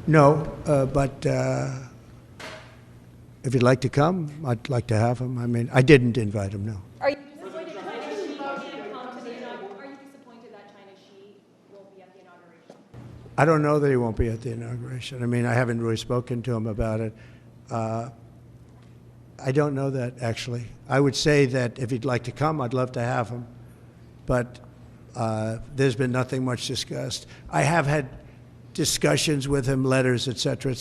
No, but if he'd like to come, I'd like to have him. I mean, I didn't invite him, no. Are you disappointed that China Xi won't be at the inauguration? I don't know that he won't be at the inauguration. I mean, I haven't really spoken to him about it. I don't know that, actually. I would say that if he'd like to come, I'd love to have him. But there's been nothing much discussed. I have had discussions with him, letters, et cetera,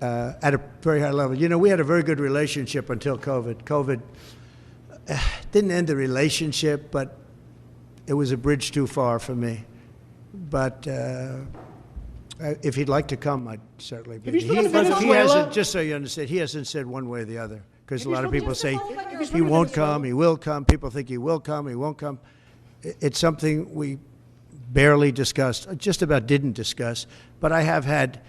at a very high level. You know, we had a very good relationship until COVID. COVID didn't end the relationship, but it was a bridge too far for me. But if he'd like to come, I'd certainly be. He hasn't, just so you understand, he hasn't said one way or the other. Because a lot of people say he won't come, he will come. People think he will come, he won't come. It's something we barely discussed, just about didn't discuss. But I have had,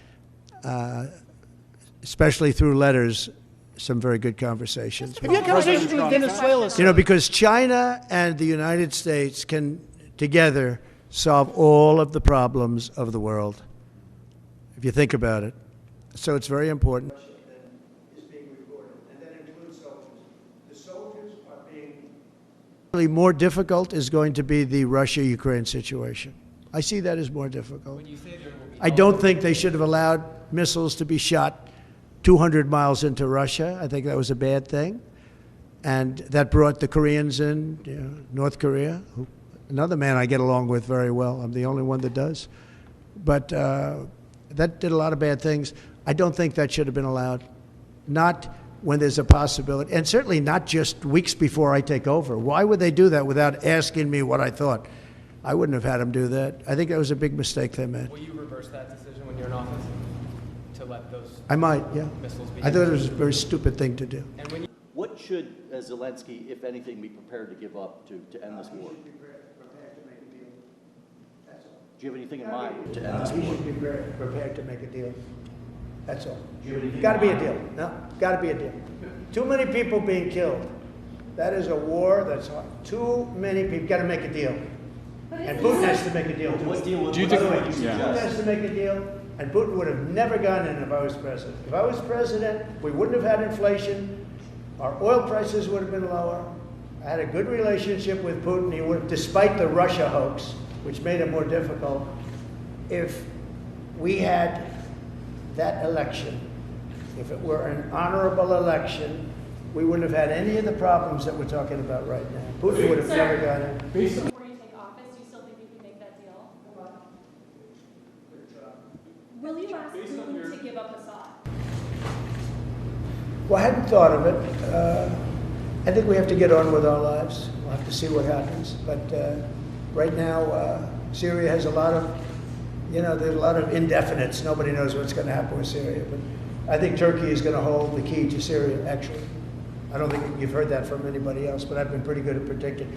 especially through letters, some very good conversations. Have you had conversations with Venezuela? You know, because China and the United States can together solve all of the problems of the world, if you think about it. So it's very important. More difficult is going to be the Russia-Ukraine situation. I see that as more difficult. I don't think they should have allowed missiles to be shot 200 miles into Russia. I think that was a bad thing. And that brought the Koreans in, you know, North Korea, another man I get along with very well. I'm the only one that does. But that did a lot of bad things. I don't think that should have been allowed. Not when there's a possibility, and certainly not just weeks before I take over. Why would they do that without asking me what I thought? I wouldn't have had them do that. I think that was a big mistake they made. Will you reverse that decision when you're in office to let those I might, yeah. missiles be I thought it was a very stupid thing to do. And when you What should Zelensky, if anything, be prepared to give up to end this war? Do you have anything in mind to end this war? He should be prepared to make a deal. That's all. Got to be a deal. No, got to be a deal. Too many people being killed. That is a war that's hard. Too many people. Got to make a deal. And Putin has to make a deal too. What deal would you Putin has to make a deal, and Putin would have never gone in if I was president. If I was president, we wouldn't have had inflation. Our oil prices would have been lower. I had a good relationship with Putin. He would, despite the Russia hoax, which made it more difficult. If we had that election, if it were an honorable election, we wouldn't have had any of the problems that we're talking about right now. Putin would have never gone in. Before you take office, do you still think you can make that deal? Will you ask Putin to give up Assad? Well, I hadn't thought of it. I think we have to get on with our lives. We'll have to see what happens. But right now, Syria has a lot of, you know, there's a lot of indefinites. Nobody knows what's going to happen with Syria. But I think Turkey is going to hold the key to Syria, actually. I don't think you've heard that from anybody else, but I've been pretty good at predicting.